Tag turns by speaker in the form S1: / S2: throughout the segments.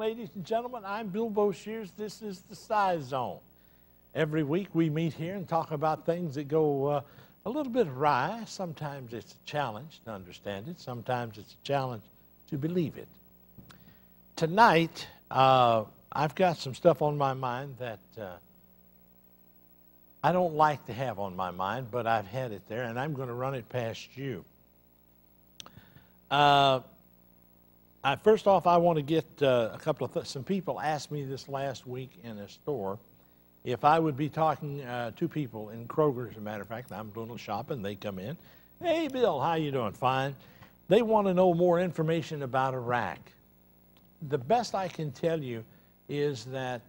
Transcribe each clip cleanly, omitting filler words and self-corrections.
S1: ladies and gentlemen. I'm Bill Boshears. This is the Scizone. Every week we meet here and talk about things that go a little bit awry. Sometimes it's a challenge to understand it. Sometimes it's a challenge to believe it. Tonight, I've got some stuff on my mind that I don't like to have on my mind, but I've had it there, and I'm going to run it past you. First off, I want to get a couple of some people asked me this last week in a store if I would be talking to people in Kroger. As a matter of fact, I'm doing a little shopping. They come in. Hey, Bill, how you doing? Fine. They want to know more information about Iraq. The best I can tell you is that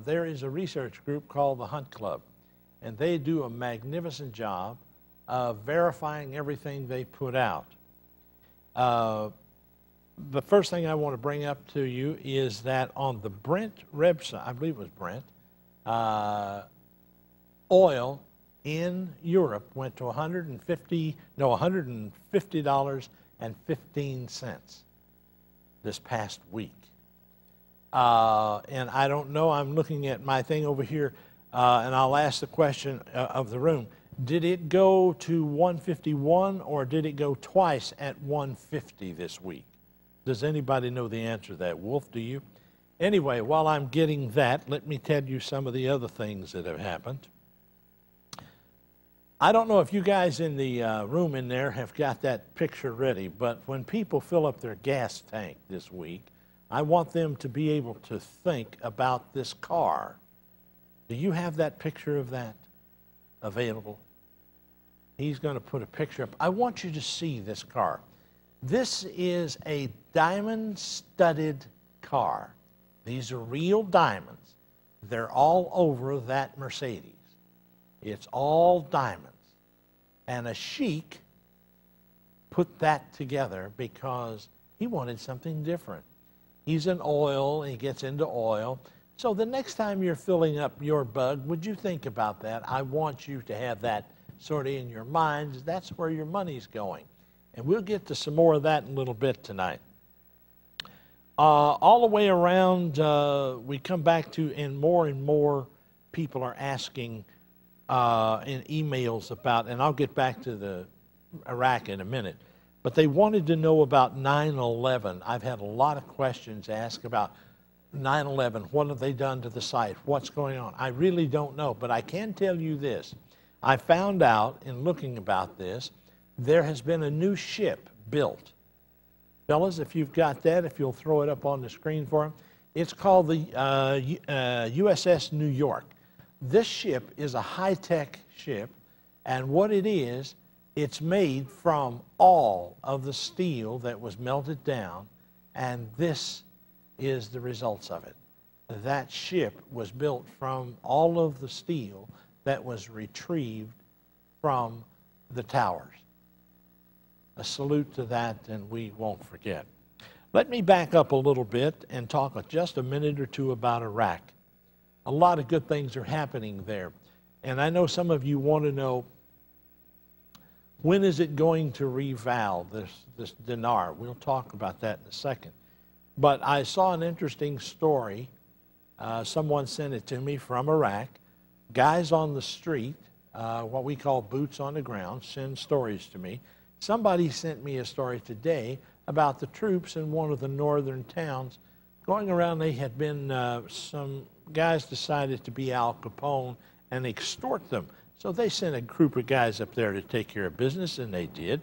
S1: there is a research group called the Hunt Club, and they do a magnificent job of verifying everything they put out. The first thing I want to bring up to you is that on the Brent website, I believe it was Brent, oil in Europe went to $150.15 this past week. And I don't know, I'm looking at my thing over here, and I'll ask the question of the room. Did it go to 151 or did it go twice at 150 this week? Does anybody know the answer to that? Wolf, do you? Anyway, while I'm getting that, let me tell you some of the other things that have happened. I don't know if you guys in the room in there have got that picture ready, but when people fill up their gas tank this week, I want them to be able to think about this car. Do you have that picture of that available? He's going to put a picture up. I want you to see this car. This is a diamond-studded car. These are real diamonds. They're all over that Mercedes. It's all diamonds. And a sheik put that together because he wanted something different. He's in oil, and he gets into oil. So the next time you're filling up your bug, would you think about that? I want you to have that sort of in your mind. That's where your money's going. And we'll get to some more of that in a little bit tonight. All the way around, we come back to, and more people are asking in emails about, and I'll get back to the Iraq in a minute, but they wanted to know about 9/11. I've had a lot of questions asked about 9/11. What have they done to the site? What's going on? I really don't know, but I can tell you this. I found out in looking about this, there has been a new ship built. Fellas, if you've got that, if you'll throw it up on the screen for them. It's called the USS New York. This ship is a high-tech ship, and what it is, it's made from all of the steel that was melted down, and this is the results of it. That ship was built from all of the steel that was retrieved from the towers. A salute to that, and we won't forget. Let me back up a little bit and talk just a minute or two about Iraq. A lot of good things are happening there. And I know some of you want to know, when is it going to reval, this dinar? We'll talk about that in a second. But I saw an interesting story. Someone sent it to me from Iraq. Guys on the street, what we call boots on the ground, send stories to me. Somebody sent me a story today about the troops in one of the northern towns going around. They had been, some guys decided to be Al Capone and extort them. So they sent a group of guys up there to take care of business, and they did.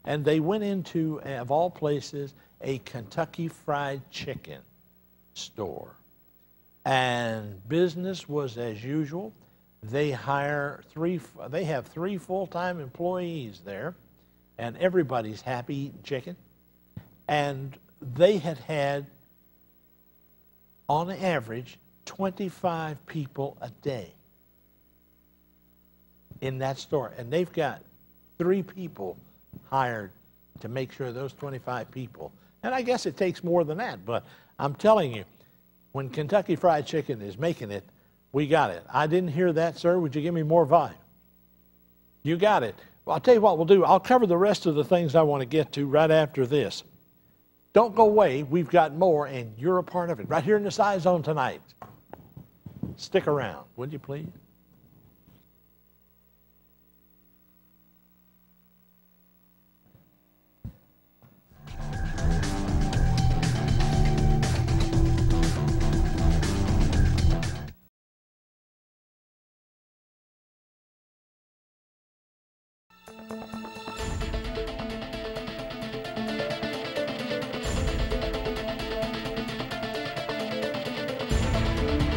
S1: And they went into, of all places, a Kentucky Fried Chicken store. And business was as usual. They have 3 full-time employees there. And everybody's happy eating chicken. And they had, on average, 25 people a day in that store. And they've got 3 people hired to make sure those 25 people, and I guess it takes more than that, but I'm telling you, when Kentucky Fried Chicken is making it, we got it. I didn't hear that, sir. Would you give me more volume? You got it. Well, I'll tell you what we'll do. I'll cover the rest of the things I want to get to right after this. Don't go away. We've got more, and you're a part of it. Right here in the Scizone tonight. Stick around, would you please?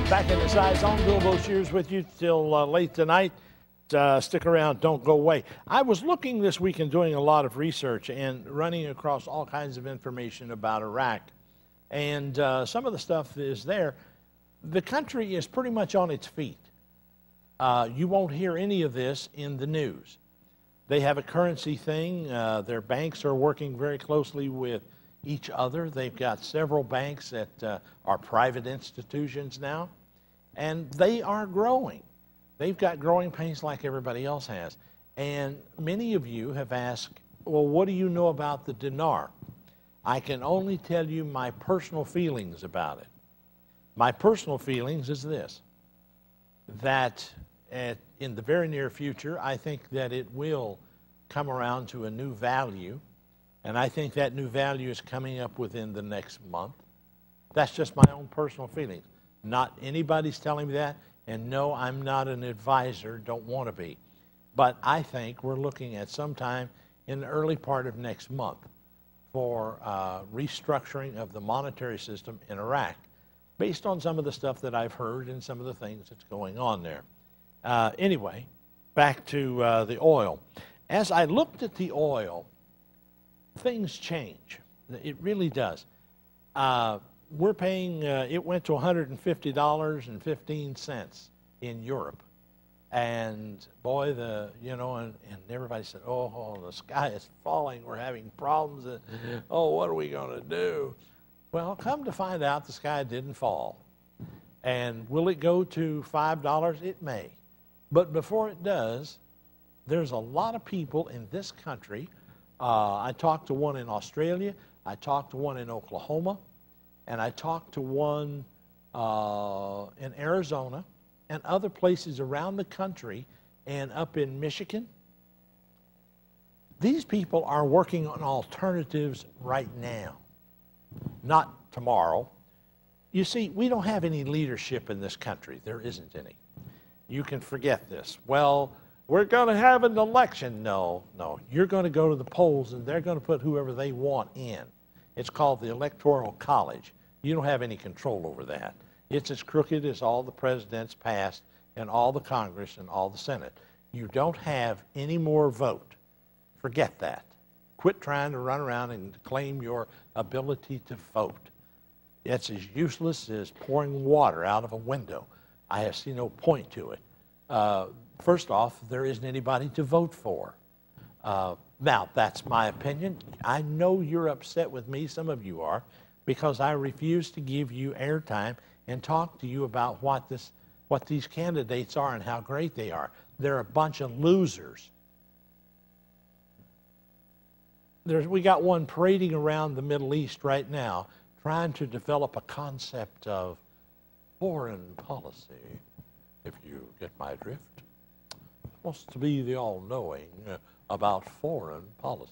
S1: Back in the Scizone, Bill Boshears with you till late tonight. Stick around, don't go away. I was looking this week and doing a lot of research and running across all kinds of information about Iraq. And some of the stuff is there. The country is pretty much on its feet. You won't hear any of this in the news. They have a currency thing. Their banks are working very closely with each other. They've got several banks that are private institutions now. And they are growing. They've got growing pains like everybody else has. And many of you have asked, well, what do you know about the dinar? I can only tell you my personal feelings about it. My personal feelings is this, that in the very near future, I think that it will come around to a new value. And I think that new value is coming up within the next month. That's just my own personal feelings. Not anybody's telling me that, and no, I'm not an advisor, don't want to be. But I think we're looking at sometime in the early part of next month for restructuring of the monetary system in Iraq, based on some of the stuff that I've heard and some of the things that's going on there. Anyway, back to the oil. As I looked at the oil, things change. It really does. We're paying, it went to $150.15 in Europe. And boy, and everybody said, oh, the sky is falling. We're having problems. Oh, what are we going to do? Well, come to find out, the sky didn't fall. And will it go to $5? It may. But before it does, there's a lot of people in this country. I talked to one in Australia. I talked to one in Oklahoma. And I talked to one in Arizona and other places around the country and up in Michigan. These people are working on alternatives right now, not tomorrow. You see, we don't have any leadership in this country. There isn't any. You can forget this. Well, we're going to have an election. No. You're going to go to the polls, and they're going to put whoever they want in. It's called the Electoral College. You don't have any control over that. It's as crooked as all the presidents past and all the Congress and all the Senate. You don't have any more vote. Forget that. Quit trying to run around and claim your ability to vote. It's as useless as pouring water out of a window. I see no point to it. First off, there isn't anybody to vote for. Now, that's my opinion. I know you're upset with me, some of you are, because I refuse to give you airtime and talk to you about what these candidates are and how great they are. They're a bunch of losers. We got one parading around the Middle East right now, trying to develop a concept of foreign policy, if you get my drift. Supposed to be the all-knowing about foreign policy.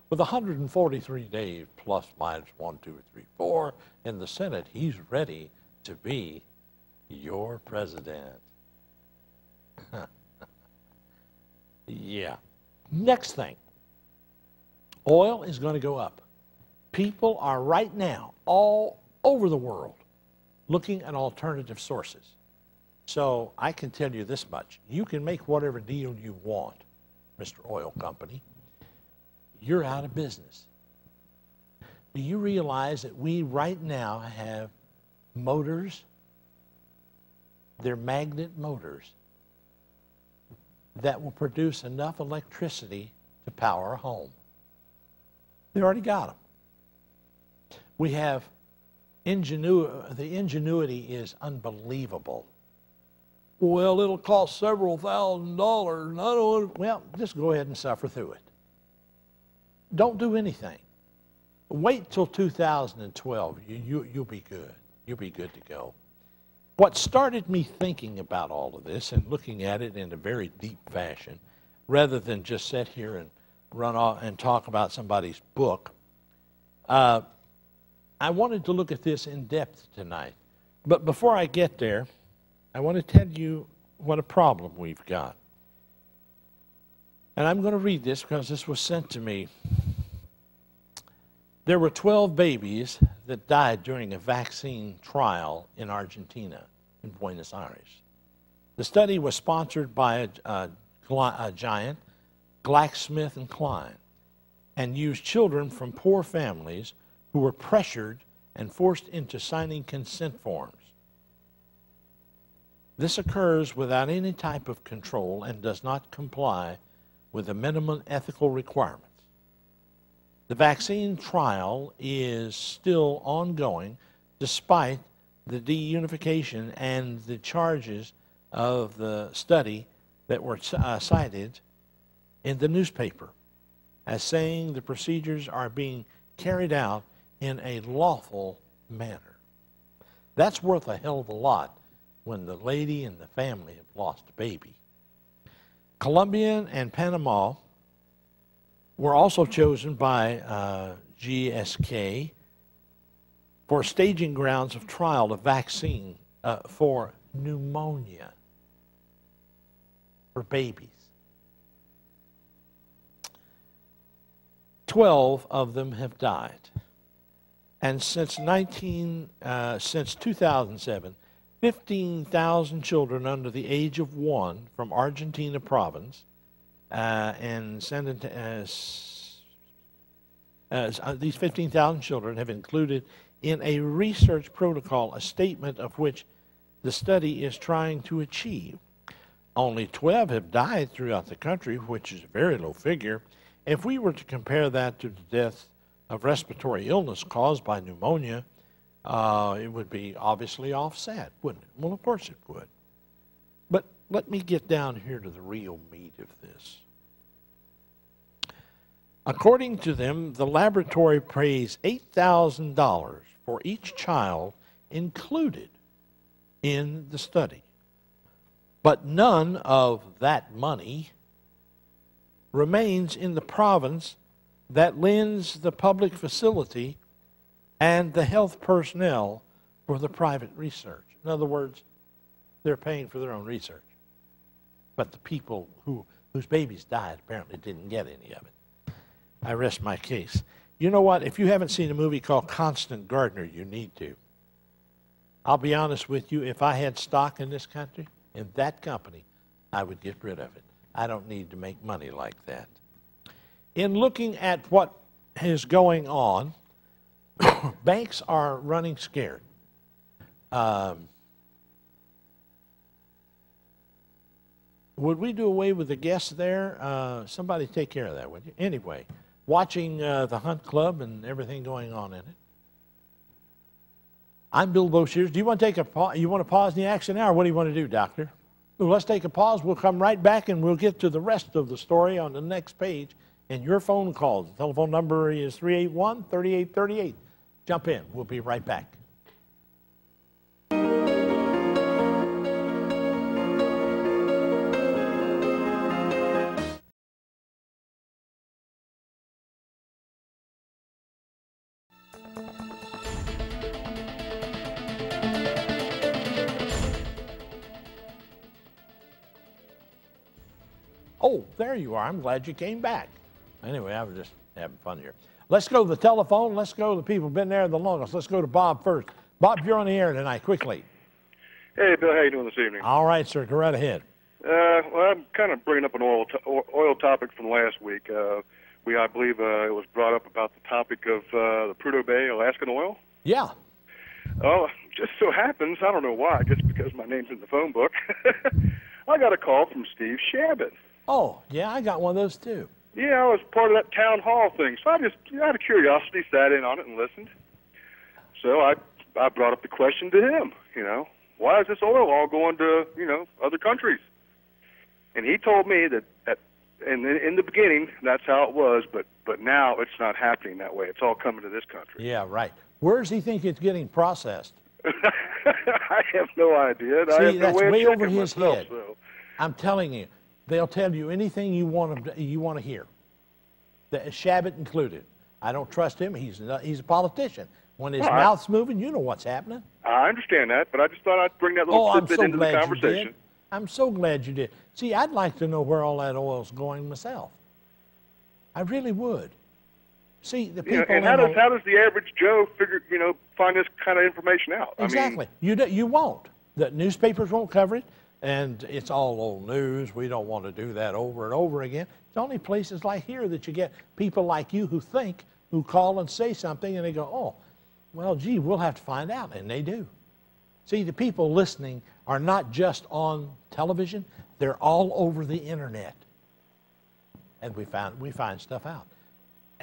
S1: With 143 days plus minus 1, 2, 3, 4 in the Senate, he's ready to be your president. Yeah. Next thing. Oil is going to go up. People are right now all over the world looking at alternative sources. So I can tell you this much. You can make whatever deal you want, Mr. Oil Company. You're out of business. Do you realize that we right now have motors? They're magnet motors that will produce enough electricity to power a home. They already got them. We have the ingenuity is unbelievable. Well, it'll cost several $1,000s. I don't. Well, just go ahead and suffer through it. Don't do anything. Wait till 2012. You'll be good. You'll be good to go. What started me thinking about all of this and looking at it in a very deep fashion, rather than just sit here and run off and talk about somebody's book, I wanted to look at this in depth tonight. But before I get there, I want to tell you what a problem we've got. And I'm going to read this because this was sent to me. There were 12 babies that died during a vaccine trial in Argentina, in Buenos Aires. The study was sponsored by a giant, GlaxoSmithKline, and used children from poor families who were pressured and forced into signing consent forms. This occurs without any type of control and does not comply with the minimum ethical requirements. The vaccine trial is still ongoing despite the deunification and the charges of the study that were cited in the newspaper as saying the procedures are being carried out in a lawful manner. That's worth a hell of a lot when the lady and the family have lost a baby. Colombia and Panama were also chosen by GSK for staging grounds of trial of vaccine for pneumonia for babies. 12 of them have died. And since 2007, 15,000 children under the age of 1 from Argentina province and these 15,000 children have included in a research protocol a statement of which the study is trying to achieve. Only 12 have died throughout the country, which is a very low figure. If we were to compare that to the death of respiratory illness caused by pneumonia, it would be obviously offset, wouldn't it? Well, of course it would. But let me get down here to the real meat of this. According to them, the laboratory pays $8,000 for each child included in the study. But none of that money remains in the province that lends the public facility and the health personnel for the private research. In other words, they're paying for their own research. But the people whose babies died apparently didn't get any of it. I rest my case. You know what? If you haven't seen a movie called Constant Gardener, you need to. I'll be honest with you, if I had stock in this country, in that company, I would get rid of it. I don't need to make money like that. In looking at what is going on, banks are running scared. Would we do away with the guests there? Somebody take care of that, would you? Anyway, watching the Hunt Club and everything going on in it. I'm Bill Boshears. Do you want to take a pause? You want to pause in the action now, or what do you want to do, Doctor? Well, let's take a pause. We'll come right back, and we'll get to the rest of the story on the next page and your phone calls. The telephone number is 381-3838. Jump in. We'll be right back. Oh, there you are. I'm glad you came back. Anyway, I was just having fun here. Let's go to the telephone. Let's go to the people who've been there the longest. Let's go to Bob first. Bob, you're on the air tonight, quickly.
S2: Hey, Bill, how you doing this evening?
S1: All right, sir. Go right ahead.
S2: Well, I'm kind of bringing up an oil topic from last week. I believe it was brought up about the topic of the Prudhoe Bay Alaskan oil.
S1: Yeah.
S2: Oh, just so happens, I don't know why, just because my name's in the phone book, I got a call from Steve Shabbat.
S1: Oh, yeah, I got one of those too.
S2: Yeah, I was part of that town hall thing, so I just, out of curiosity, sat in on it and listened. So I brought up the question to him, why is this oil all going to, other countries? And he told me that and in the beginning, that's how it was, but now it's not happening that way. It's all coming to this country.
S1: Yeah, right. Where does he think it's getting processed?
S2: I have no idea.
S1: See,
S2: I have
S1: that's
S2: no way
S1: way
S2: of
S1: over
S2: checking
S1: his
S2: myself,
S1: head.
S2: so.
S1: I'm telling you, they'll tell you anything you want to hear, Shabbat included. I don't trust him. He's a politician. When his mouth's moving, you know what's happening.
S2: I understand that, but I just thought I'd bring that little tidbit into the conversation.
S1: I'm so glad you did. See, I'd like to know where all that oil's going myself. I really would. See, the people.
S2: And how does the average Joe find this kind of information out?
S1: Exactly. I mean, you won't. The newspapers won't cover it, and it's all old news. We don't want to do that over and over again. It's only places like here that you get people like you who call and say something, and they go, oh, well, gee, we'll have to find out, and they do. See, the people listening are not just on television, they're all over the internet. And we find stuff out.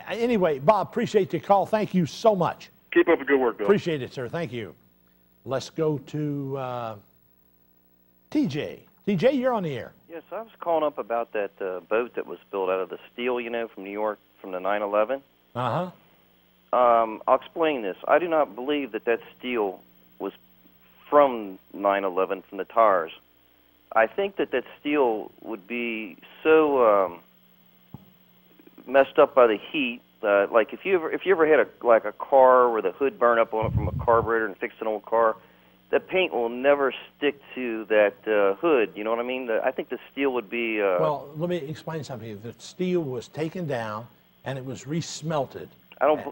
S1: Anyway, Bob, appreciate the call. Thank you so much.
S2: Keep up the good work, Bill.
S1: Appreciate it, sir. Thank you. Let's go to TJ. TJ, you're on the air.
S3: Yes, I was calling up about that boat that was built out of the steel, from New York, from the 9/11.
S1: Uh-huh.
S3: I'll explain this. I do not believe that steel was from 9/11, from the tires. I think that steel would be so messed up by the heat. Like if you ever had a car where the hood burned up on it from a carburetor and fixed an old car, the paint will never stick to that hood. You know what I mean? I think the steel would be.
S1: Well, let me explain something. The steel was taken down and it was resmelted.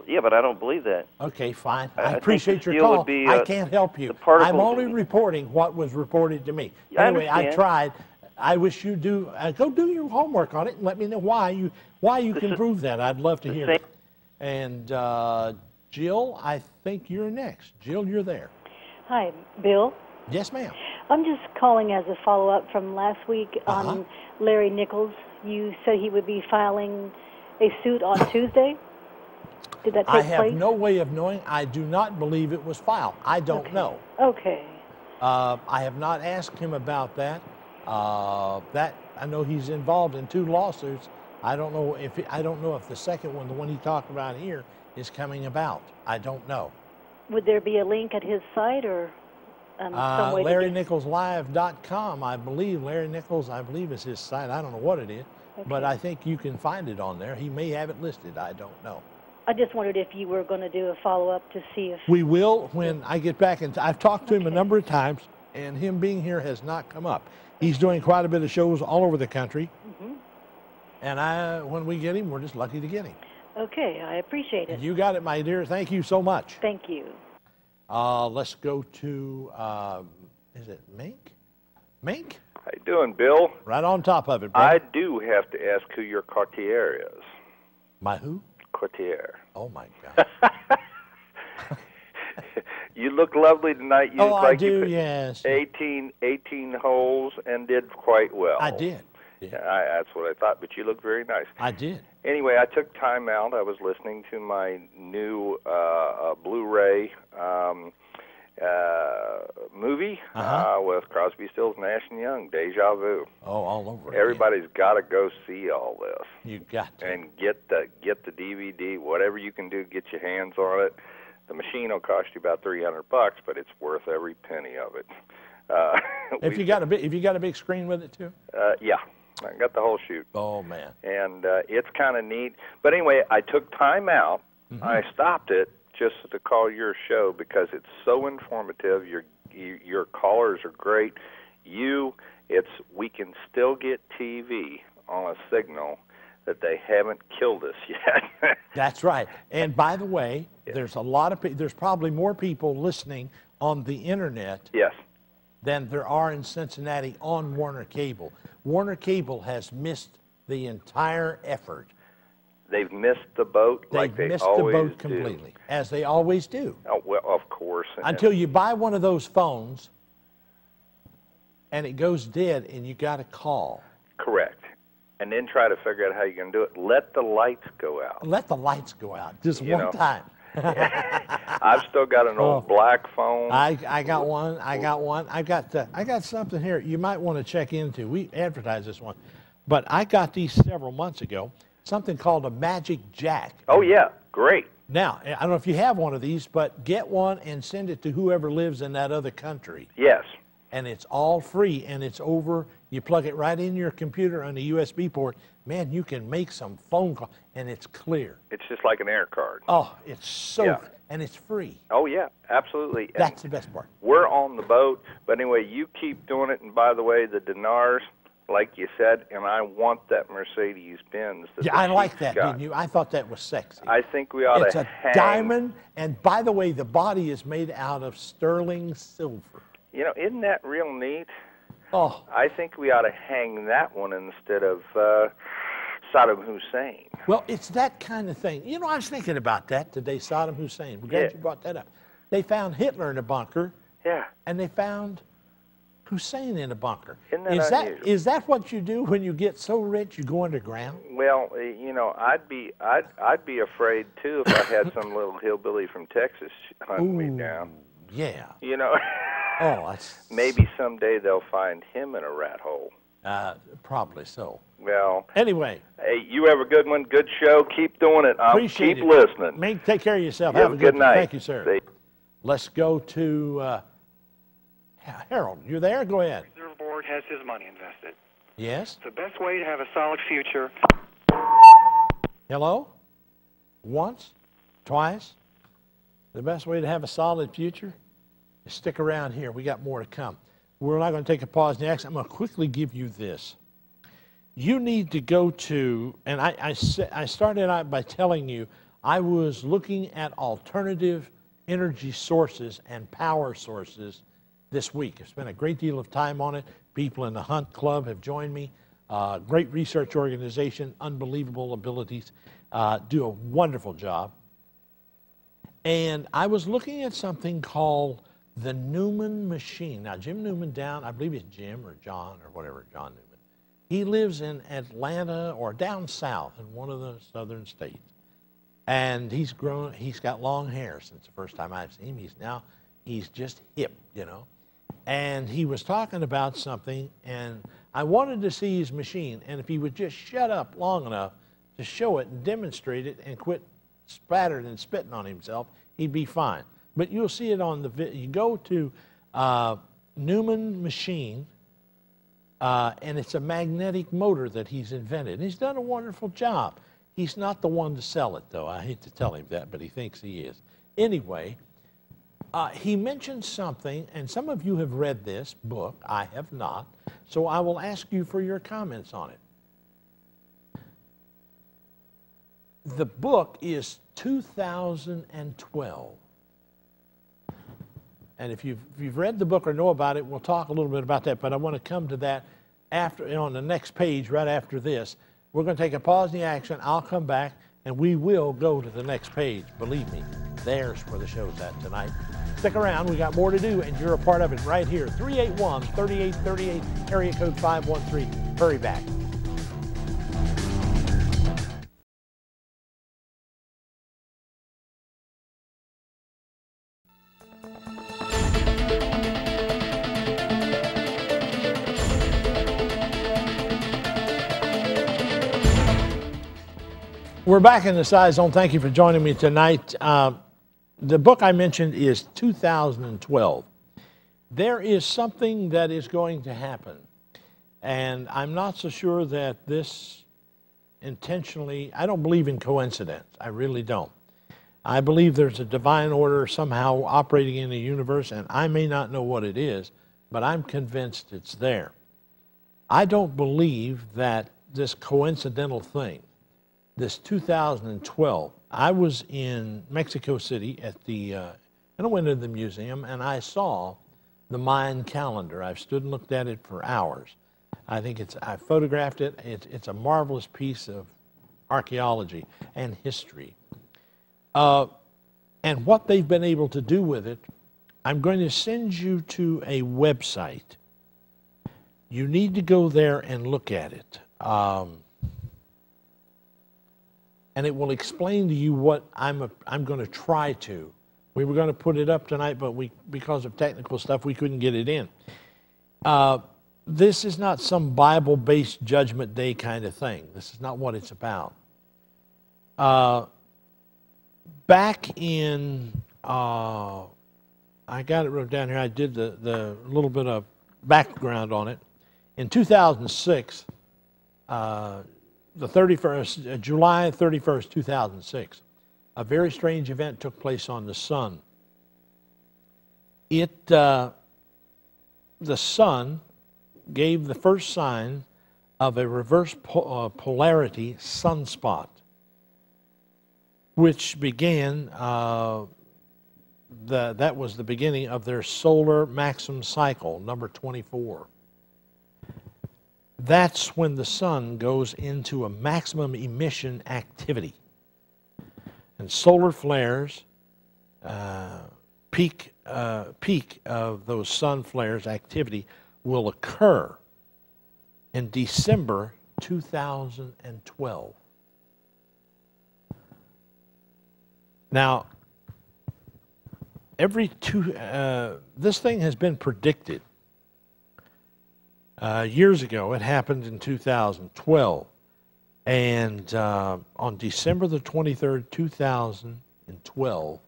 S3: Yeah, but I don't believe that.
S1: Okay, fine. I appreciate your call. I can't help you.
S3: I'm
S1: only reporting what was reported to me.
S3: Yeah,
S1: anyway, I tried. I wish you do. Go do your homework on it and let me know why you can prove that. I'd love to hear it. And Jill, I think you're next. Jill, you're there.
S4: Hi, Bill.
S1: Yes, ma'am.
S4: I'm just calling as a follow-up from last week on Larry Nichols. You said he would be filing a suit on Tuesday. Did that take place?
S1: I have no way of knowing. I do not believe it was filed. I don't know.
S4: Okay.
S1: I have not asked him about that. I know he's involved in 2 lawsuits. I don't know if the second one, the one he talked about here, is coming about. I don't know.
S4: Would there be a link at his site or some way?
S1: LarryNicholsLive.com, I believe. Larry Nichols, I believe, is his site. I don't know what it is, but I think you can find it on there. He may have it listed. I don't know.
S4: I just wondered if you were going to do a follow-up to see if...
S1: We will when I get back. I've talked to him a number of times, and him being here has not come up. He's doing quite a bit of shows all over the country. And when we get him, we're just lucky to get him.
S4: Okay, I appreciate it.
S1: You got it, my dear. Thank you so much.
S4: Thank you.
S1: Let's go to, is it Mink? Mink?
S5: How you doing, Bill?
S1: Right on top of it, brother.
S5: I do have to ask who your courtier is.
S1: My who?
S5: Courtier.
S1: Oh, my God.
S5: You look lovely tonight. You look like
S1: I do,
S5: you
S1: yes.
S5: 18 holes and did quite well.
S1: I did.
S5: Yeah, that's what I thought, but you look very nice.
S1: I did.
S5: Anyway, I took time out. I was listening to my new Blu-ray movie with Crosby, Stills, Nash & Young, Deja Vu.
S1: Oh, all over.
S5: Everybody's got to go see all this.
S1: You got to.
S5: And get the DVD, whatever you can do, get your hands on it. The machine will cost you about $300, but it's worth every penny of it.
S1: If you got a big screen with it too?
S5: Yeah. I got the whole shoot.
S1: Oh, man.
S5: And it's kind of neat. But anyway, I took time out. I stopped it just to call your show because it's so informative. Your callers are great. We can still get TV on a signal that they haven't killed us yet.
S1: That's right. And by the way, there's probably more people listening on the internet.
S5: Yes.
S1: Than there are in Cincinnati on Warner Cable. Warner Cable has missed the entire effort.
S5: They've missed the boat like they always do. They've missed the boat
S1: completely, as they always do.
S5: Oh, well, of course.
S1: Until you buy one of those phones and it goes dead and you got to call.
S5: Correct. And then try to figure out how you're going to do it. Let the lights go out.
S1: Let the lights go out just one time.
S5: I've still got an old black phone.
S1: I got one. I got something here you might want to check into. We advertise this one. but I got these several months ago, something called a Magic Jack.
S5: Oh, yeah, great.
S1: Now, I don't know if you have one of these, but get one and send it to whoever lives in that other country.
S5: Yes.
S1: And it's all free, and it's over. You plug it right in your computer on the USB port. Man, you can make some phone calls, and it's clear.
S5: It's just like an air card.
S1: Oh, it's so, and it's free.
S5: Oh, yeah, absolutely.
S1: That's the best part.
S5: We're on the boat, but anyway, you keep doing it, and by the way, the dinars, like you said, and I want that Mercedes-Benz.
S1: Yeah, I like that, didn't you? I thought that was sexy.
S5: I think we ought to hang.
S1: It's a diamond, and by the way, the body is made out of sterling silver.
S5: You know, isn't that real neat?
S1: Oh.
S5: I think we ought to hang that one instead of Saddam Hussein.
S1: Well, it's that kind of thing. You know, I was thinking about that today, Saddam Hussein. We're glad you brought that up. They found Hitler in a bunker.
S5: Yeah.
S1: And they found Hussein in a bunker.
S5: Isn't that unusual?
S1: Is that what you do when you get so rich you go underground?
S5: Well, you know, I'd be afraid too if I had some little hillbilly from Texas hunting me down.
S1: Yeah.
S5: You know.
S1: Oh, that's...
S5: Maybe someday they'll find him in a rat hole.
S1: Probably so.
S5: Well.
S1: Anyway.
S5: Hey, you have a good one. Good show. Keep doing it.
S1: Appreciate
S5: keep listening.
S1: Take care of yourself.
S5: Have a good night.
S1: Thank you, sir. Let's go to Harold. You there? Go ahead.
S6: The Reserve Board has his money invested.
S1: Yes?
S6: The best way to have a solid future.
S1: Hello? Once? Twice? The best way to have a solid future? Stick around here. We got more to come. We're not going to take a pause next. I'm going to quickly give you this. You need to go to, and I started out by telling you I was looking at alternative energy sources and power sources this week. I've spent a great deal of time on it. People in the Hunt Club have joined me. Great research organization, unbelievable abilities, do a wonderful job. And I was looking at something called the Newman machine. Now, Jim Newman I believe it's Jim or John or whatever, John Newman. He lives in Atlanta or down south in one of the southern states. And he's got long hair since the first time I've seen him. He's just hip, you know. And he was talking about something, and I wanted to see his machine. And if he would just shut up long enough to show it and demonstrate it and quit spattering and spitting on himself, he'd be fine. But you'll see it on the video. You go to Newman machine, and it's a magnetic motor that he's invented. And he's done a wonderful job. He's not the one to sell it, though. I hate to tell him that, but he thinks he is. Anyway, he mentioned something, and some of you have read this book. I have not. So I will ask you for your comments on it. The book is 2012. And if you've read the book or know about it, we'll talk a little bit about that. But I want to come to that on the next page, right after this. We're going to take a pause in the action. I'll come back, and we will go to the next page. Believe me, there's where the show's at tonight. Stick around. We got more to do, and you're a part of it right here. 381-3838, area code 513. Hurry back. We're back in the Scizone. Thank you for joining me tonight. The book I mentioned is 2012. There is something that is going to happen, and I'm not so sure that this intentionally, I don't believe in coincidence. I really don't. I believe there's a divine order somehow operating in the universe, and I may not know what it is, but I'm convinced it's there. I don't believe that this coincidental thing, this 2012, I was in Mexico City and I went into the museum and I saw the Mayan calendar. I've stood and looked at it for hours. I photographed it. It's a marvelous piece of archaeology and history. And what they've been able to do with it, I'm going to send you to a website. You need to go there and look at it. And it will explain to you what I'm going to try to. We were going to put it up tonight, but because of technical stuff, we couldn't get it in. this is not some Bible-based Judgment Day kind of thing. This is not what it's about. Back in, I got it wrote down here. I did the little bit of background on it. In 2006, the 31st, July 31st, 2006, a very strange event took place on the sun. The sun gave the first sign of a reverse polarity sunspot, which began, that was the beginning of their solar maximum cycle, number 24. That's when the sun goes into a maximum emission activity. And solar flares, peak of those sun flares activity will occur in December 2012. Now, this thing has been predicted. Years ago, it happened in 2012. And on December the 23rd, 2012,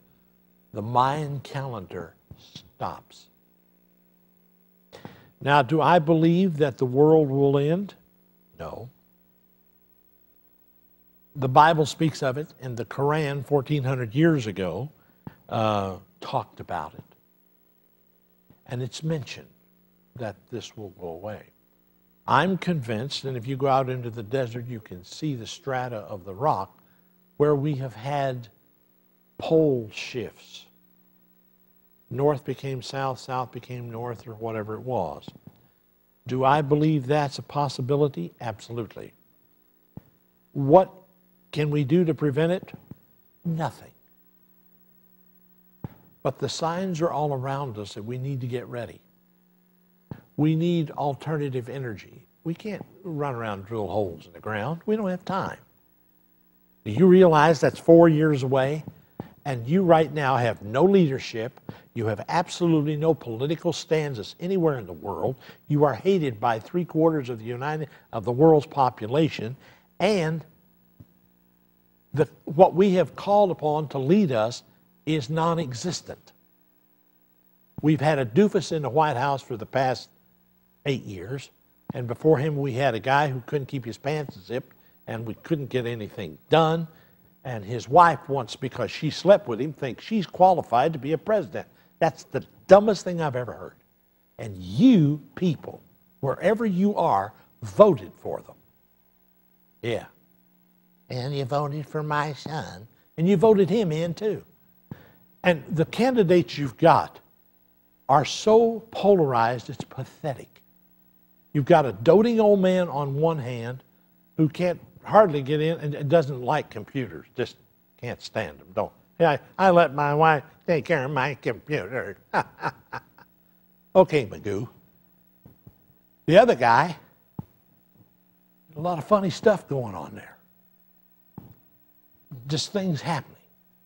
S1: the Mayan calendar stops. Now, do I believe that the world will end? No. The Bible speaks of it, and the Quran 1,400 years ago talked about it. And it's mentioned that this will go away. I'm convinced, and if you go out into the desert, you can see the strata of the rock where we have had pole shifts. North became south, south became north, or whatever it was. Do I believe that's a possibility? Absolutely. What can we do to prevent it? Nothing. But the signs are all around us that we need to get ready. We need alternative energy. We can't run around and drill holes in the ground. We don't have time. Do you realize that's 4 years away? And you right now have no leadership. You have absolutely no political stances anywhere in the world. You are hated by 3/4 of the world's population. And what we have called upon to lead us is non-existent. We've had a doofus in the White House for the past 8 years. And before him, we had a guy who couldn't keep his pants zipped, and we couldn't get anything done. And his wife once, because she slept with him, thinks she's qualified to be a president. That's the dumbest thing I've ever heard. And you people, wherever you are, voted for them. Yeah. And you voted for my son. And you voted him in too. And the candidates you've got are so polarized, it's pathetic. You've got a doting old man on one hand who can't hardly get in and doesn't like computers, just can't stand them. Don't. Yeah, I let my wife take care of my computer. Okay, Magoo. The other guy, a lot of funny stuff going on there. Just things happening.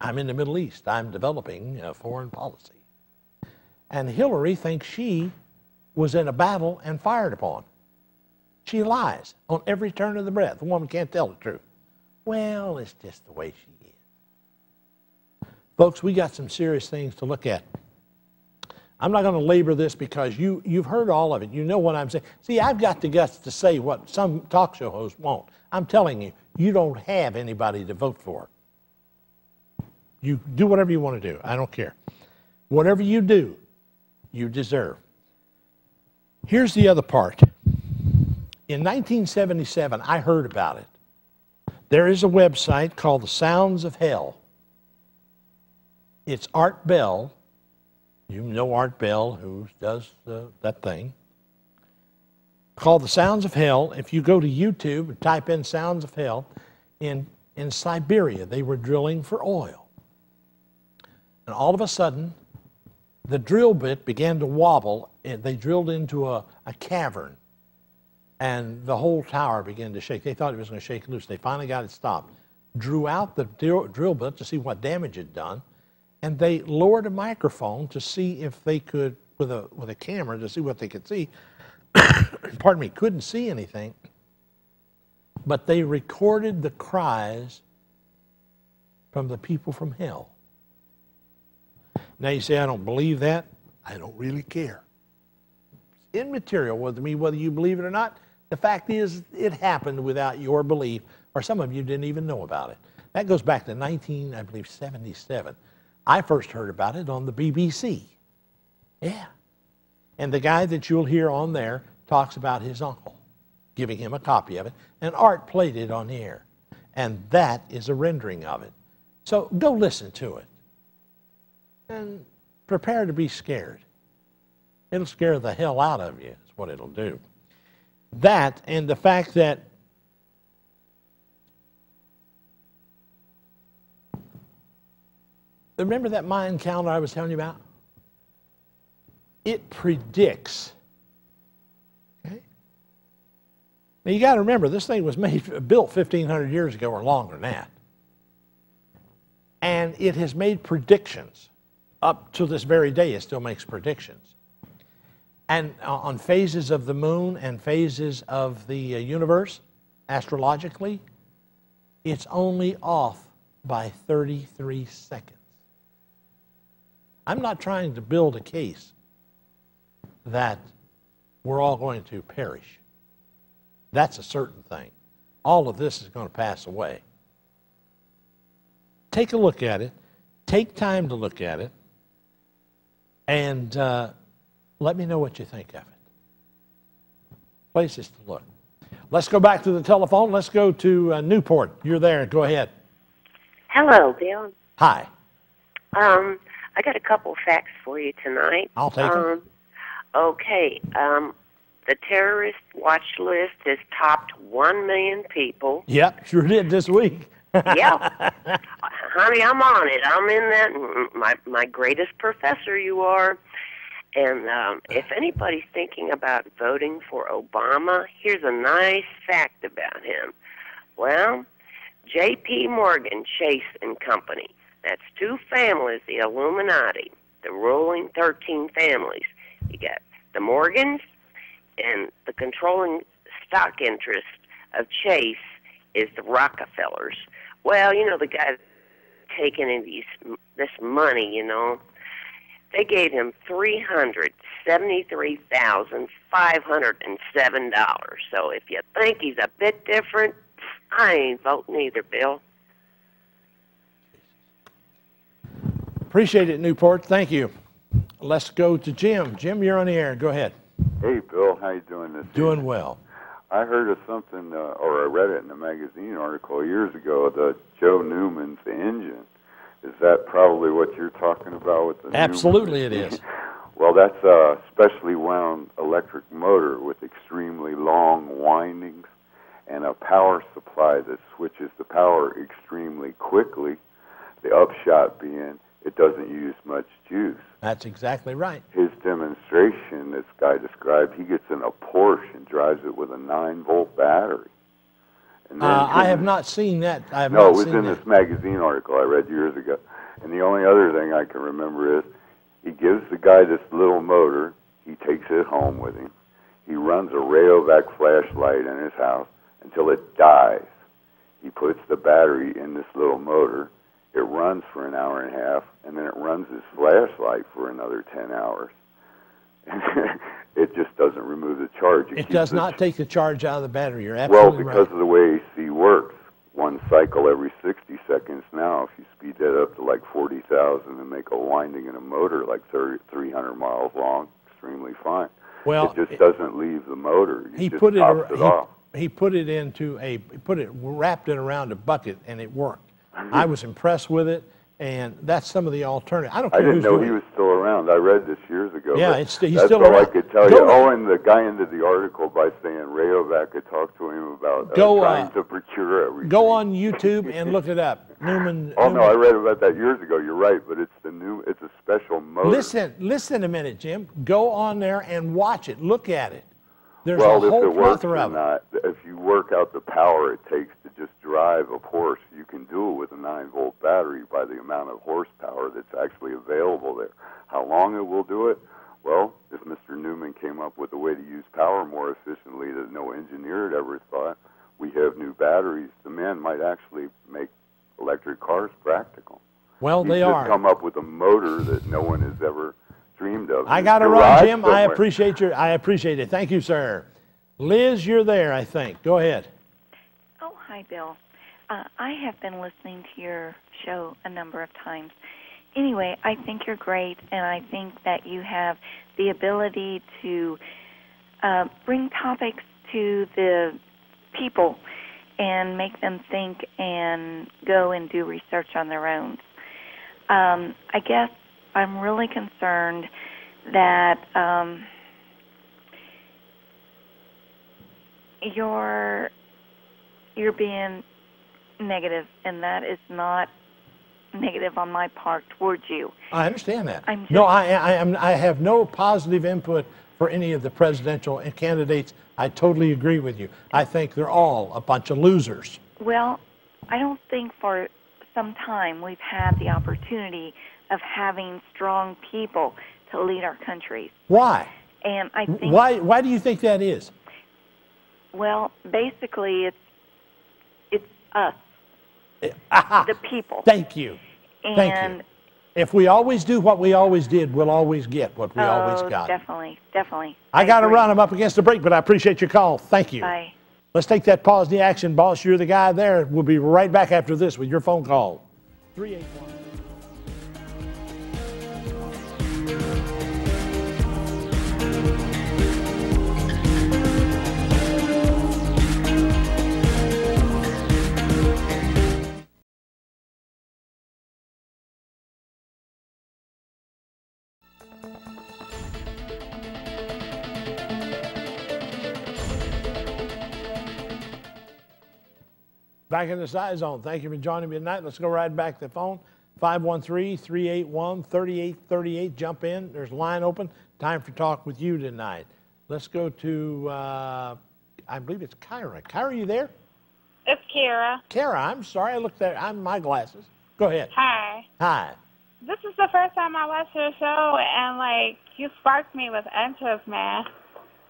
S1: I'm in the Middle East. I'm developing foreign policy. And Hillary thinks she was in a battle and fired upon. She lies on every turn of the breath. The woman can't tell the truth. Well, it's just the way she is. Folks, we got some serious things to look at. I'm not going to labor this because you've heard all of it. You know what I'm saying. See, I've got the guts to say what some talk show hosts won't. I'm telling you, you don't have anybody to vote for. You do whatever you want to do. I don't care. Whatever you do, you deserve. Here's the other part. In 1977, I heard about it. There is a website called The Sounds of Hell. It's Art Bell. You know Art Bell, who does that thing. Called The Sounds of Hell. If you go to YouTube and type in Sounds of Hell, in Siberia, they were drilling for oil. And all of a sudden, the drill bit began to wobble, and they drilled into a cavern. And the whole tower began to shake. They thought it was going to shake loose. They finally got it stopped. Drew out the drill bit to see what damage it had done. And they lowered a microphone to see if they could, with a camera, to see what they could see. pardon me, couldn't see anything, but they recorded the cries from the people from hell. Now you say, I don't believe that. I don't really care. It's immaterial whether you believe it or not. The fact is, it happened without your belief, or some of you didn't even know about it. That goes back to 1977. I first heard about it on the BBC. Yeah. And the guy that you'll hear on there talks about his uncle, giving him a copy of it, and Art played it on the air. And that is a rendering of it. So go listen to it. And prepare to be scared. It'll scare the hell out of you, is what it'll do. That, and the fact that remember that Mayan calendar I was telling you about? It predicts. Okay? Now you got to remember, this thing was built 1,500 years ago or longer than that. And it has made predictions. Up to this very day, it still makes predictions. And on phases of the moon and phases of the universe, astrologically, it's only off by 33 seconds. I'm not trying to build a case that we're all going to perish. That's a certain thing. All of this is going to pass away. Take a look at it. Take time to look at it. And let me know what you think of it. Places to look. Let's go back to the telephone. Let's go to Newport. You're there. Go ahead.
S7: Hello, Bill.
S1: Hi.
S7: I got a couple facts for you tonight.
S1: I'll take them.
S7: Okay. The terrorist watch list has topped 1 million people.
S1: Yep, sure did this week.
S7: Yeah. Honey, I'm on it. I'm in that. My greatest professor you are. And if anybody's thinking about voting for Obama, here's a nice fact about him. Well, J.P. Morgan, Chase and Company. That's two families, the Illuminati, the ruling 13 families. You got the Morgans, and the controlling stock interest of Chase is the Rockefellers. Well, you know, the guy taking in this money, you know, they gave him $373,507. So if you think he's a bit different, I ain't voting either, Bill.
S1: Appreciate it, Newport. Thank you. Let's go to Jim. Jim, you're on the air. Go ahead.
S8: Hey, Bill. How you doing this
S1: Doing
S8: evening?
S1: well.
S8: I heard of something, or I read it in a magazine article years ago, the Joe Newman's engine. Is that probably what you're talking about with the
S1: Absolutely
S8: Newman?
S1: it is.
S8: Well, that's a specially wound electric motor with extremely long windings and a power supply that switches the power extremely quickly. The upshot being it doesn't use much juice.
S1: That's exactly right.
S8: His demonstration, this guy described, he gets in a Porsche and drives it with a 9-volt battery. And then
S1: I have not seen that.
S8: No, it was in this magazine article I read years ago. And the only other thing I can remember is he gives the guy this little motor. He takes it home with him. He runs a Rayovac flashlight in his house until it dies. He puts the battery in this little motor. It runs for an hour and a half, and then it runs his flashlight for another 10 hours. It just doesn't remove the charge.
S1: It does not take the charge out of the battery. You're absolutely right.
S8: Well, because of the way AC works, one cycle every 60 seconds now. If you speed that up to like 40,000 and make a winding in a motor like 300 miles long, extremely fine.
S1: Well,
S8: it just doesn't leave the motor.
S1: He
S8: just
S1: put it
S8: off.
S1: He put it into wrapped it around a bucket, and it worked. I was impressed with it, and that's some of the alternative. I
S8: didn't know he was still around. I read this years ago.
S1: Yeah, he's still
S8: that's
S1: around.
S8: That's all I could tell you. Oh, and the guy ended the article by saying Rayovac had talked to him about trying to procure everything.
S1: Go on YouTube and look it up. Newman.
S8: Oh, no, I read about that years ago. You're right, but it's a special motor.
S1: Listen a minute, Jim. Go on there and watch it. Look at it. There's
S8: well,
S1: a whole
S8: if it works
S1: plethora
S8: or
S1: of
S8: not, if you work out the power it takes to just drive a Porsche, you can do it with a 9-volt battery by the amount of horsepower that's actually available there. How long it will do it, Well, if Mr. Newman came up with a way to use power more efficiently that no engineer had ever thought, we have new batteries. The man might actually make electric cars practical.
S1: Well,
S8: He's
S1: they
S8: just
S1: are.
S8: come up with a motor that no one has ever dreamed of.
S1: I got to run,
S8: Garage
S1: Jim.
S8: somewhere.
S1: I appreciate it. Thank you, sir. Liz, you're there, I think. Go ahead.
S9: Oh, hi, Bill. I have been listening to your show a number of times. Anyway, I think you're great, and I think that you have the ability to bring topics to the people and make them think and go and do research on their own. I guess I'm really concerned that you're being negative, and that is not negative on my part towards you.
S1: I understand that.
S9: I'm
S1: No, I have no positive input for any of the presidential candidates. I totally agree with you. I think they're all a bunch of losers.
S9: Well, I don't think for some time we've had the opportunity of having strong people to lead our countries.
S1: Why?
S9: And I think
S1: Why do you think that is?
S9: Well, basically it's us, the people.
S1: Thank you. Thank you. If we always do what we always did, we'll always get what we always got.
S9: Definitely, definitely.
S1: I got to run. I'm up against the break, but I appreciate your call. Thank you.
S9: Bye.
S1: Let's take that pause in the action, boss. You're the guy there. We'll be right back after this with your phone call. 381. Back in the Scizone. Thank you for joining me tonight. Let's go right back to the phone. 513-381-3838. Jump in. There's a line open. Time for talk with you tonight. Let's go to, I believe it's Kyra. Kyra, you there?
S10: It's Kara.
S1: Kara, I'm sorry. I looked there. I'm my glasses. Go ahead.
S10: Hi.
S1: Hi.
S10: This is the first time I watched your show, and, you sparked me with interest, man.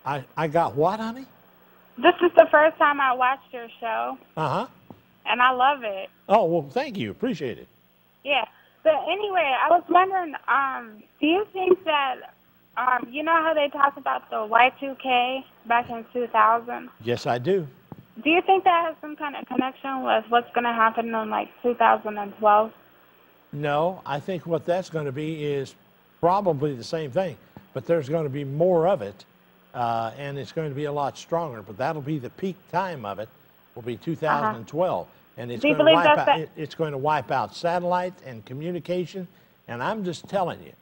S1: I got what, honey?
S10: This is the first time I watched your show.
S1: Uh-huh.
S10: And I love it.
S1: Oh, well, thank you. Appreciate it.
S10: Yeah. But anyway, I was wondering, do you think that, you know how they talked about the Y2K back in 2000?
S1: Yes, I do.
S10: Do you think that has some kind of connection with what's going to happen in, 2012?
S1: No, I think what that's going to be is probably the same thing, but there's going to be more of it, and it's going to be a lot stronger. But that'll be the peak time of it. Will be 2012, and it's going to wipe out satellite and communication. And I'm just telling you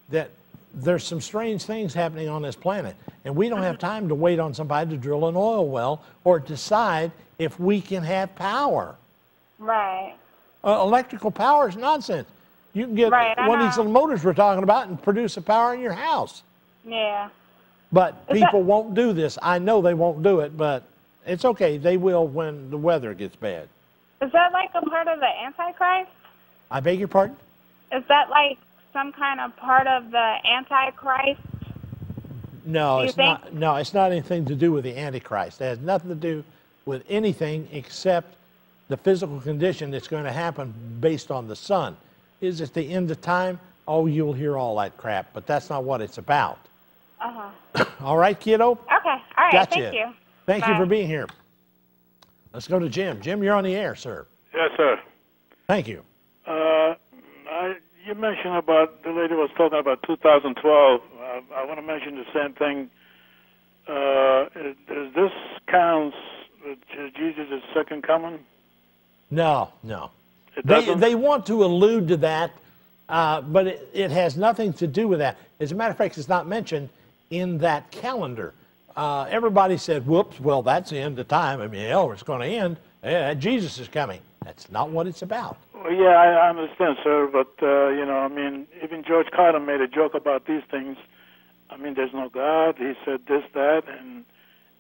S1: that there's some strange things happening on this planet, and we don't have time to wait on somebody to drill an oil well or decide if we can have power.
S10: Right.
S1: Electrical power is nonsense. You can get one of these little motors we're talking about and produce the power in your house.
S10: Yeah.
S1: But people won't do this. I know they won't do it, but it's okay. They will when the weather gets bad.
S10: Is that a part of the Antichrist?
S1: I beg your pardon?
S10: Is that some kind of part of the Antichrist?
S1: No, it's not. No, it's not anything to do with the Antichrist. It has nothing to do with anything except the physical condition that's going to happen based on the sun. Is it the end of time? Oh, you'll hear all that crap, but that's not what it's about.
S10: Uh-huh.
S1: All right, kiddo?
S10: Okay. All right.
S1: Gotcha.
S10: Thank you.
S1: Thank you for being here. Let's go to Jim. Jim, you're on the air, sir.
S11: Yes, sir.
S1: Thank you.
S11: You mentioned about, the lady was talking about 2012. I want to mention the same thing. Does this count Jesus' second coming?
S1: No. They want to allude to that, but it has nothing to do with that. As a matter of fact, it's not mentioned in that calendar. Everybody said, whoops, well, that's the end of time. I mean, hell, it's going to end. Yeah, Jesus is coming. That's not what it's about.
S11: Well, yeah, I understand, sir, but, even George Carter made a joke about these things. I mean, there's no God. He said this, that, and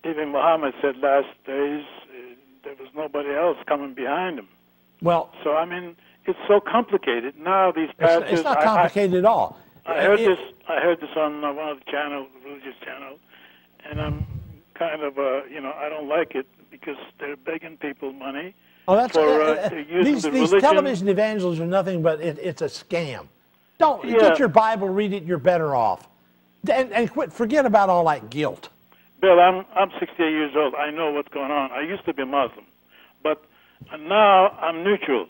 S11: even Muhammad said last days there was nobody else coming behind him.
S1: Well,
S11: so, it's so complicated. Now these pastors...
S1: It's not complicated at all.
S11: I heard this on one of the channels, religious channel, and I'm kind of, I don't like it because they're begging people money.
S1: Oh, that's
S11: these
S1: television evangelists are nothing but it's a scam. Don't get your Bible, read it. You're better off, and forget about all that guilt.
S11: Bill, I'm 68 years old. I know what's going on. I used to be Muslim, but now I'm neutral.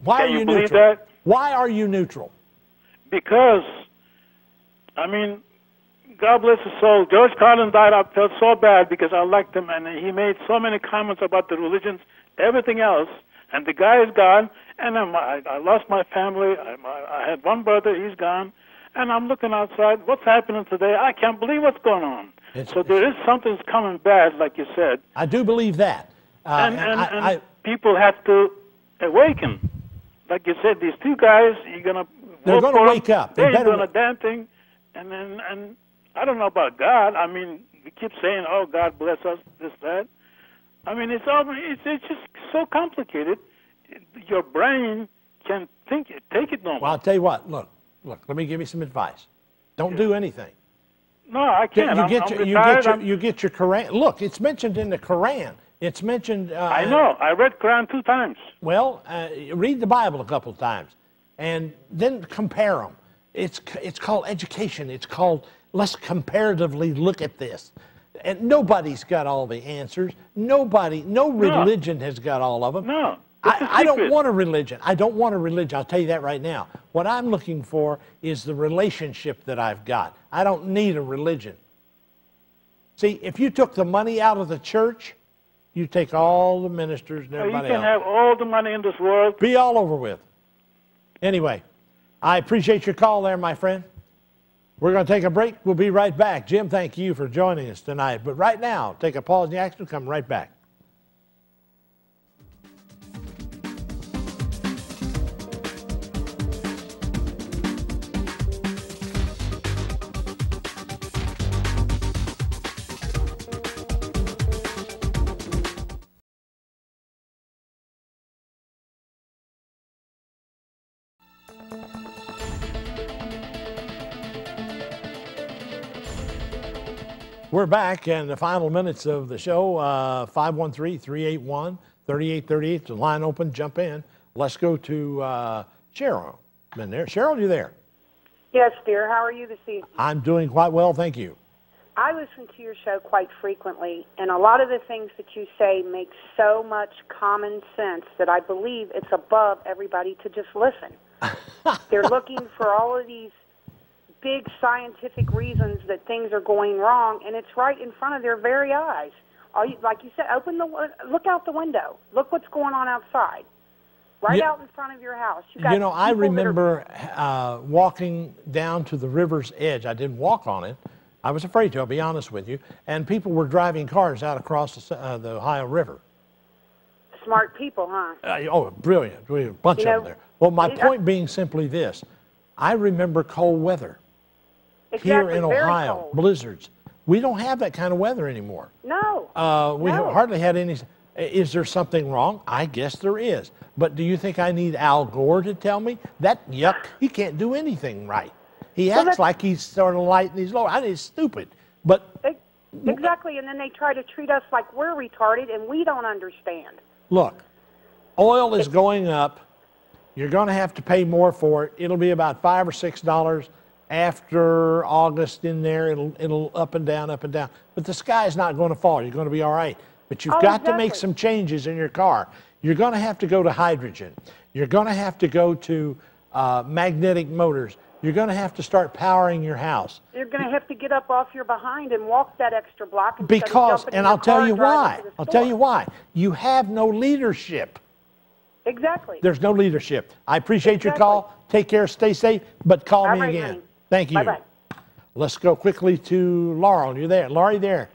S1: Why are you neutral?
S11: Believe that?
S1: Why are you neutral?
S11: Because, God bless his soul. George Carlin died. I felt so bad because I liked him, and he made so many comments about the religions, everything else, and the guy is gone, and I lost my family. I had one brother, he's gone, and I'm looking outside. What's happening today? I can't believe what's going on. So there is something's coming bad, like you said.
S1: I do believe that.
S11: And people have to awaken. Like you said, these two guys, they're going to
S1: wake up.
S11: They ain't doing a damn thing. And I don't know about God. We keep saying, oh, God bless us, this, that. It's just so complicated. Your brain can't take it no more.
S1: Well, I'll tell you what. Look, let me give you some advice. Don't do anything.
S11: No, I can't.
S1: You get your Quran. Look, it's mentioned in the Quran. It's mentioned.
S11: I know. I read Quran 2 times.
S1: Well, read the Bible a couple of times, and then compare them. It's called education. It's called let's comparatively look at this. And nobody's got all the answers. No religion has got all of them.
S11: No.
S1: I don't want a religion. I don't want a religion. I'll tell you that right now. What I'm looking for is the relationship that I've got. I don't need a religion. See, if you took the money out of the church, you take all the ministers and everybody else.
S11: You can have all the money in this world.
S1: Be all over with. Anyway, I appreciate your call there, my friend. We're going to take a break. We'll be right back. Jim, thank you for joining us tonight. But right now, take a pause in the action. We'll come right back. We're back in the final minutes of the show. 513-381-3838. The line open. Jump in. Let's go to Cheryl. Been there. Cheryl, you there?
S12: Yes, dear. How are you this evening?
S1: I'm doing quite well, thank you.
S12: I listen to your show quite frequently, and a lot of the things that you say make so much common sense that I believe it's above everybody to just listen. They're looking for all of these big scientific reasons that things are going wrong, and it's right in front of their very eyes. Like you said, look out the window. Look what's going on outside. Right out in front of your house.
S1: I remember walking down to the river's edge. I didn't walk on it. I was afraid to, I'll be honest with you. And people were driving cars out across the Ohio River.
S12: Smart people, huh?
S1: Brilliant. A bunch of them there. Well, my point being simply this. I remember cold weather. Here in Ohio, blizzards. We don't have that kind of weather anymore.
S12: No.
S1: We hardly had any. Is there something wrong? I guess there is. But do you think I need Al Gore to tell me? That yuck, he can't do anything right. He acts like he's sort of light and he's low. I mean, it's stupid. But
S12: exactly, and then they try to treat us like we're retarded and we don't understand.
S1: Look, oil is going up. You're going to have to pay more for it. It'll be about $5 or $6 after August in there. It'll up and down, up and down. But the sky is not going to fall. You're going to be all right. But you've got to make some changes in your car. You're going to have to go to hydrogen. You're going to have to go to magnetic motors. You're going to have to start powering your house.
S12: You're going to have to get up off your behind and walk that extra block.
S1: And I'll tell you why. I'll tell you why. You have no leadership.
S12: Exactly.
S1: There's no leadership. I appreciate your call. Take care. Stay safe. But call me again. Honey. Thank you.
S12: Bye-bye.
S1: Let's go quickly to Laurel. You're there. Laurie there.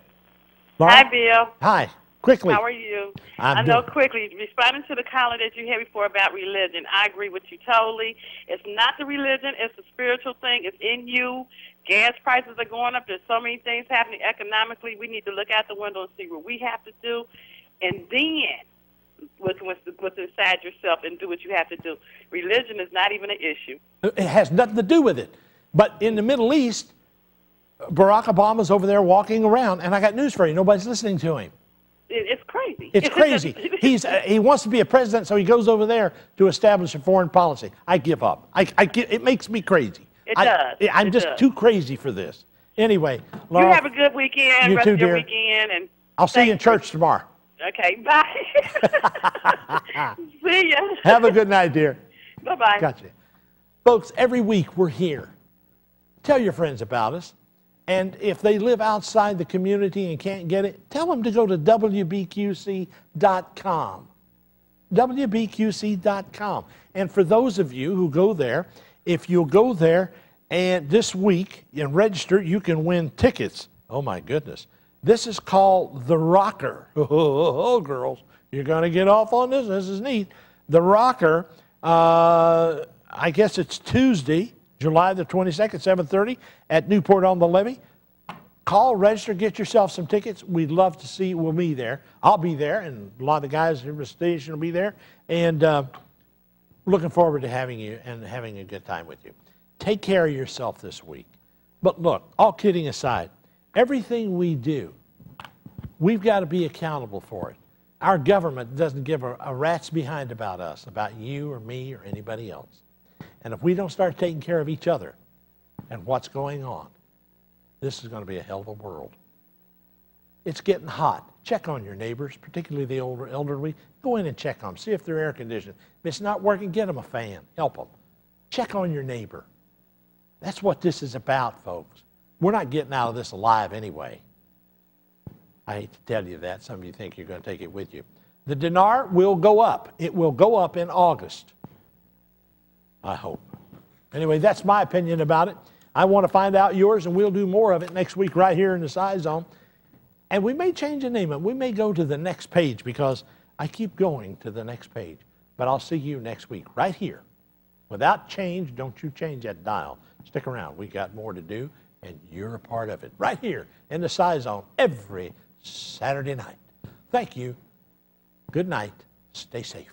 S1: Laurel?
S13: Hi, Bill.
S1: Hi. Quickly.
S13: How are you? I know quickly, responding to the caller that you had before about religion, I agree with you totally. It's not the religion. It's a spiritual thing. It's in you. Gas prices are going up. There's so many things happening economically. We need to look out the window and see what we have to do. And then look what's inside yourself and do what you have to do. Religion is not even an issue.
S1: It has nothing to do with it. But in the Middle East, Barack Obama's over there walking around, and I got news for you. Nobody's listening to him.
S13: It's crazy.
S1: It's crazy. He wants to be a president, so he goes over there to establish a foreign policy. I give up. It makes me crazy.
S13: It does.
S1: I'm just too crazy for this. Anyway, Laura,
S13: you have a good weekend.
S1: You
S13: Rest
S1: too,
S13: of your
S1: dear.
S13: weekend, and
S1: I'll see you in church tomorrow.
S13: Okay, bye. See ya.
S1: Have a good night, dear.
S13: Bye-bye.
S1: Gotcha. Folks, every week we're here. Tell your friends about us. And if they live outside the community and can't get it, tell them to go to WBQC.com. WBQC.com. And for those of you who go there, if you'll go there and this week and register, you can win tickets. Oh, my goodness. This is called The Rocker. Oh, girls, you're going to get off on this. This is neat. The Rocker, I guess it's Tuesday, July the 22nd, 7:30 at Newport on the Levee. Call, register, get yourself some tickets. We'd love to see you. We'll be there. I'll be there, and a lot of the guys in the station will be there. And looking forward to having you and having a good time with you. Take care of yourself this week. But look, all kidding aside, everything we do, we've got to be accountable for it. Our government doesn't give a rat's behind about us, about you or me or anybody else. And if we don't start taking care of each other and what's going on, this is going to be a hell of a world. It's getting hot. Check on your neighbors, particularly the older elderly. Go in and check on them. See if they're air conditioned. If it's not working, get them a fan. Help them. Check on your neighbor. That's what this is about, folks. We're not getting out of this alive anyway. I hate to tell you that. Some of you think you're going to take it with you. The dinar will go up. It will go up in August. I hope. Anyway, that's my opinion about it. I want to find out yours, and we'll do more of it next week right here in the Scizone. And we may change the name of it. We may go to the next page because I keep going to the next page. But I'll see you next week right here. Without change, don't you change that dial. Stick around. We got more to do, and you're a part of it right here in the Scizone every Saturday night. Thank you. Good night. Stay safe.